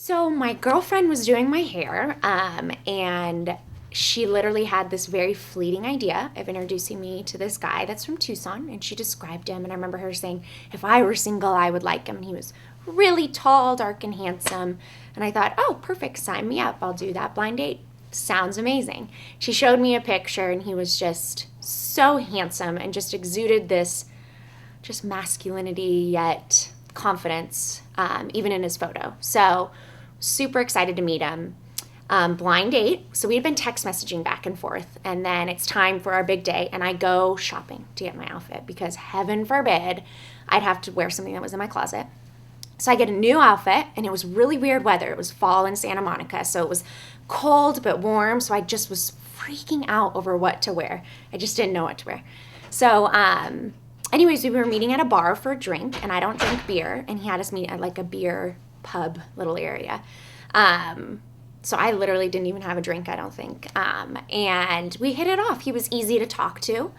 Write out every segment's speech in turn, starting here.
So my girlfriend was doing my hair, and she literally had this very fleeting idea of introducing me to this guy that's from Tucson, and she described him, and I remember her saying, if I were single, I would like him. And he was really tall, dark, and handsome, and I thought, oh, perfect, sign me up. I'll do that blind date. Sounds amazing. She showed me a picture, and he was just so handsome and just exuded this just masculinity yet confidence, even in his photo. So super excited to meet him. Blind date. So we had been text messaging back and forth, and then it's time for our big day, and I go shopping to get my outfit because heaven forbid I'd have to wear something that was in my closet. So I get a new outfit, and it was really weird weather. It was fall in Santa Monica, so it was cold but warm, so I just was freaking out over what to wear. I just didn't know what to wear. So anyways, we were meeting at a bar for a drink, and I don't drink beer, and he had us meet at like a beer pub little area. So I literally didn't even have a drink, I don't think. And we hit it off. He was easy to talk to.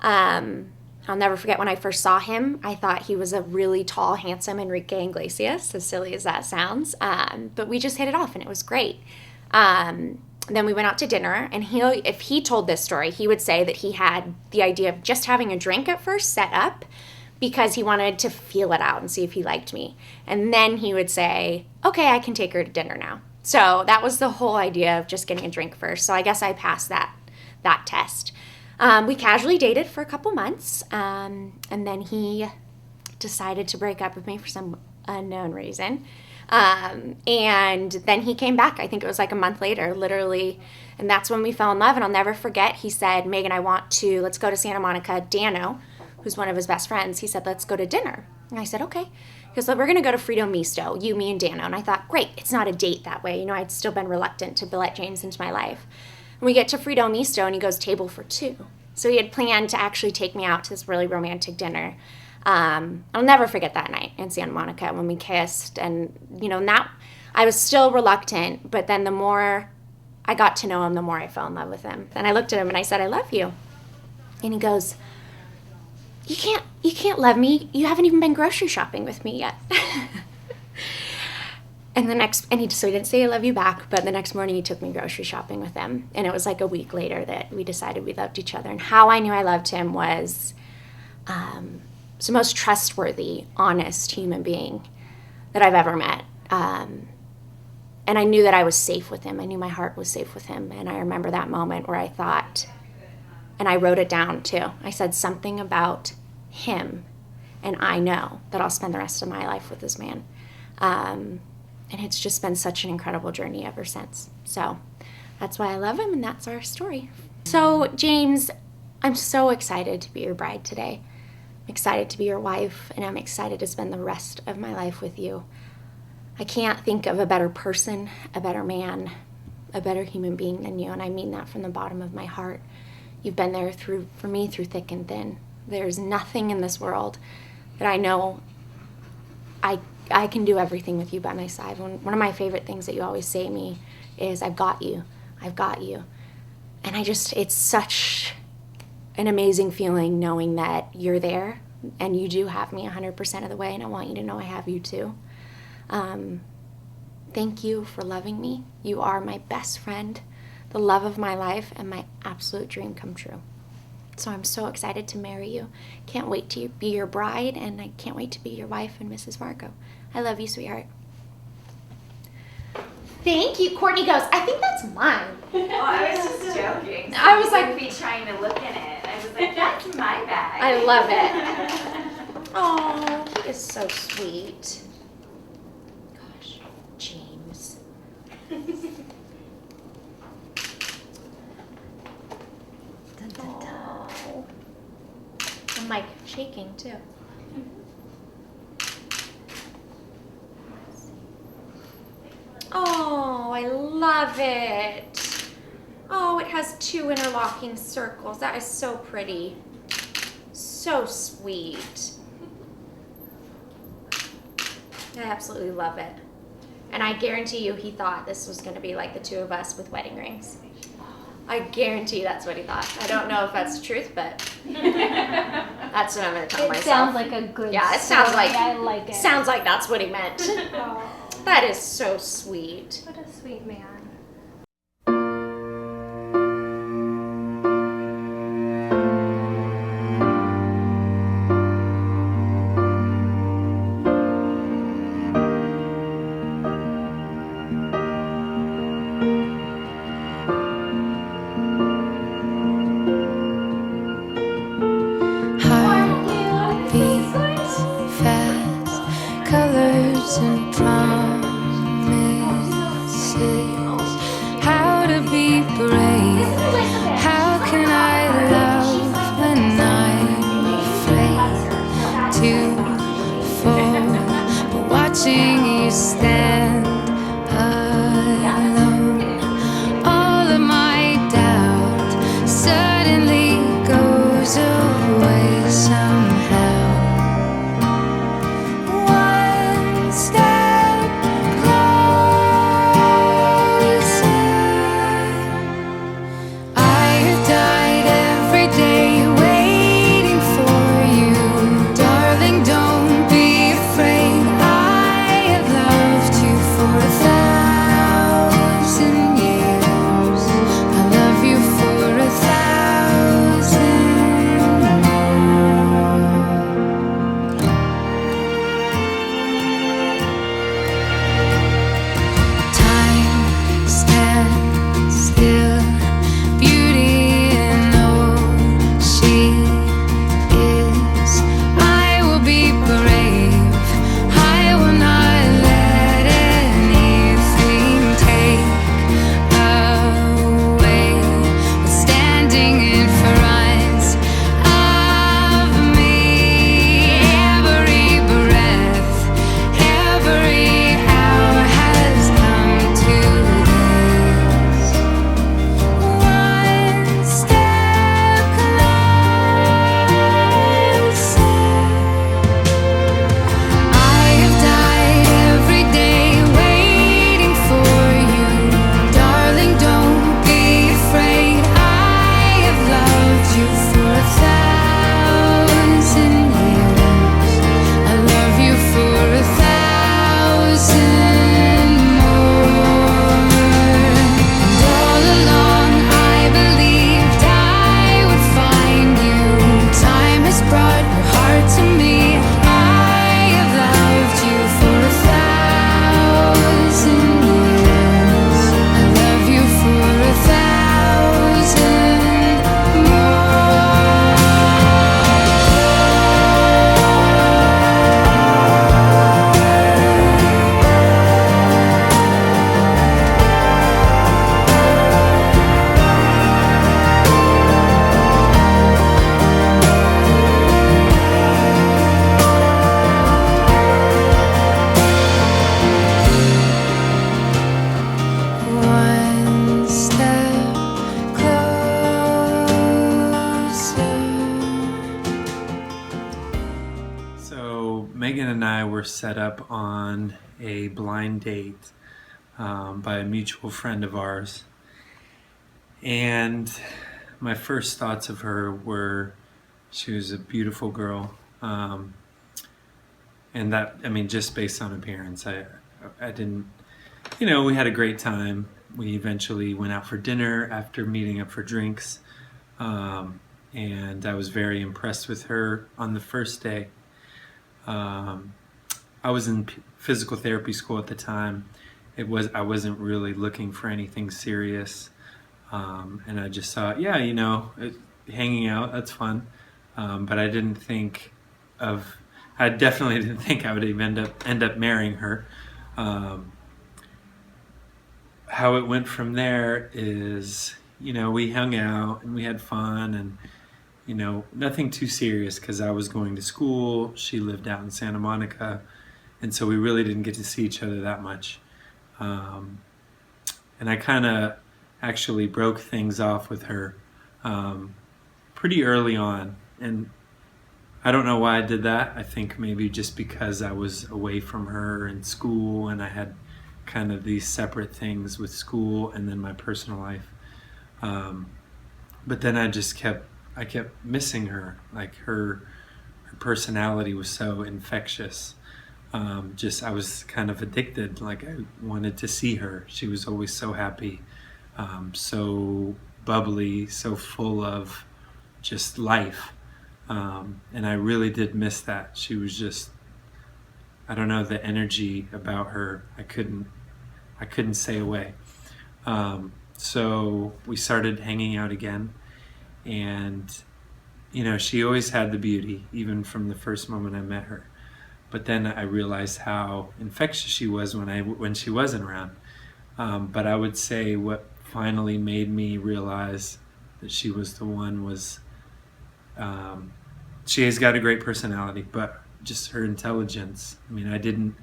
I'll never forget when I first saw him, I thought he was a really tall, handsome Enrique Iglesias, as silly as that sounds. But we just hit it off, and it was great. Then we went out to dinner, and if he told this story, he would say that he had the idea of just having a drink at first set up because he wanted to feel it out and see if he liked me. And then he would say, okay, I can take her to dinner now. So that was the whole idea of just getting a drink first. So I guess I passed that test. We casually dated for a couple months, and then he decided to break up with me for some unknown reason. And then he came back. I think it was like a month later, literally, and that's when we fell in love. And I'll never forget, he said, Megan, let's go to Santa Monica. Dano, who's one of his best friends, he said, let's go to dinner. And I said, okay. Because we're going to go to Frito Misto, you, me, and Dano. And I thought, great, it's not a date that way. I'd still been reluctant to let James into my life. And we get to Frito Misto, and he goes, table for two. So he had planned to actually take me out to this really romantic dinner. I'll never forget that night in Santa Monica when we kissed. And, I was still reluctant, but then the more I got to know him, the more I fell in love with him. And I looked at him and I said, I love you. And he goes, you can't love me. You haven't even been grocery shopping with me yet. So he didn't say I love you back, but the next morning he took me grocery shopping with him. And it was like a week later that we decided we loved each other. And how I knew I loved him was the most trustworthy, honest human being that I've ever met. And I knew that I was safe with him. I knew my heart was safe with him. And I remember that moment where I thought, and I wrote it down too. I said something about him, and I know that I'll spend the rest of my life with this man. And it's just been such an incredible journey ever since. So that's why I love him, and that's our story. So James, I'm so excited to be your bride today. I'm excited to be your wife, and I'm excited to spend the rest of my life with you. I can't think of a better person, a better man, a better human being than you, and I mean that from the bottom of my heart. You've been there for me through thick and thin. There's nothing in this world that I know I can do everything with you by my side. One of my favorite things that you always say to me is, I've got you. I've got you. And it's such an amazing feeling knowing that you're there and you do have me 100% of the way, and I want you to know I have you too. Thank you for loving me. You are my best friend, the love of my life, and my absolute dream come true. So I'm so excited to marry you. Can't wait to be your bride, and I can't wait to be your wife and Mrs. Vargo. I love you, sweetheart. Thank you. Courtney goes, I think that's mine. Oh, I was just joking. So I was like, be trying to look in it. I was like, that's my bag. I love it. Oh, he is so sweet. Gosh, James. Oh. I'm like shaking too. Oh, I love it. Oh, it has two interlocking circles. That is so pretty. So sweet. I absolutely love it. And I guarantee you he thought this was going to be like the two of us with wedding rings. I guarantee that's what he thought. I don't know if that's the truth, but that's what I'm going to tell myself. It sounds like a good Yeah, it sounds story. like I like it. Sounds like that's what he meant. Oh. That is so sweet. What a sweet man. Heartbeats fast, colors and promises. How to be brave? How can I love when I'm afraid to fall? But watching you stand alone, all of my doubt suddenly goes away somehow. One step closer. I have died every day waiting for you. Darling, don't be afraid. I have loved you for 1,000 years. I love you for 1,000 more. Time stands still. Beauty in all she is. I will be brave. I will not let anything take away what's standing in front of me. Every breath, every hour has come to this. One step closer. I have died every day waiting for you. Darling, don't be afraid. I have loved you for 1,000 years. I love you for 1,000 more. And all along I believed I would find you. Time has brought your heart to me. I have loved you for 1,000 years. I love you for 1,000 one step closer. So Megan and I were set up on a blind date by a mutual friend of ours. And my first thoughts of her were she was a beautiful girl. And that, I mean, just based on appearance, I didn't, we had a great time. We eventually went out for dinner after meeting up for drinks. And I was very impressed with her on the first day. I was in physical therapy school at the time. I wasn't really looking for anything serious. And I just thought, hanging out, that's fun. But I didn't think I definitely didn't think I would even end up marrying her. How it went from there is, we hung out and we had fun and, nothing too serious because I was going to school. She lived out in Santa Monica. And so we really didn't get to see each other that much. And I kind of actually broke things off with her pretty early on. And I don't know why I did that. I think maybe just because I was away from her in school and I had kind of these separate things with school and then my personal life. But then I kept missing her. Like her personality was so infectious. just I was kind of addicted. Like I wanted to see her. She was always so happy, so bubbly, so full of just life. And I really did miss that. She was just, I don't know, the energy about her. I couldn't stay away. So we started hanging out again, and she always had the beauty, even from the first moment I met her. But then I realized how infectious she was when she wasn't around. But I would say what finally made me realize that she was the one was she has got a great personality, but just her intelligence. I mean,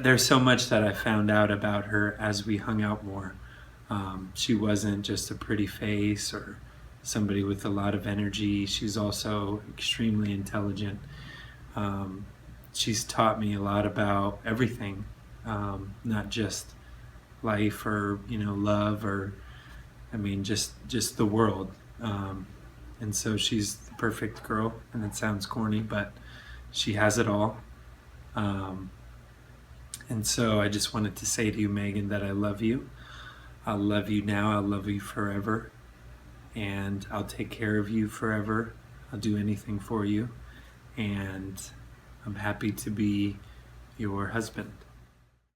there's so much that I found out about her as we hung out more. She wasn't just a pretty face or somebody with a lot of energy. She's also extremely intelligent. She's taught me a lot about everything, not just life or love or just the world. And so she's the perfect girl, and it sounds corny, but she has it all. And so I just wanted to say to you, Megan, that I love you. I'll love you now. I'll love you forever. And I'll take care of you forever. I'll do anything for you. And I'm happy to be your husband.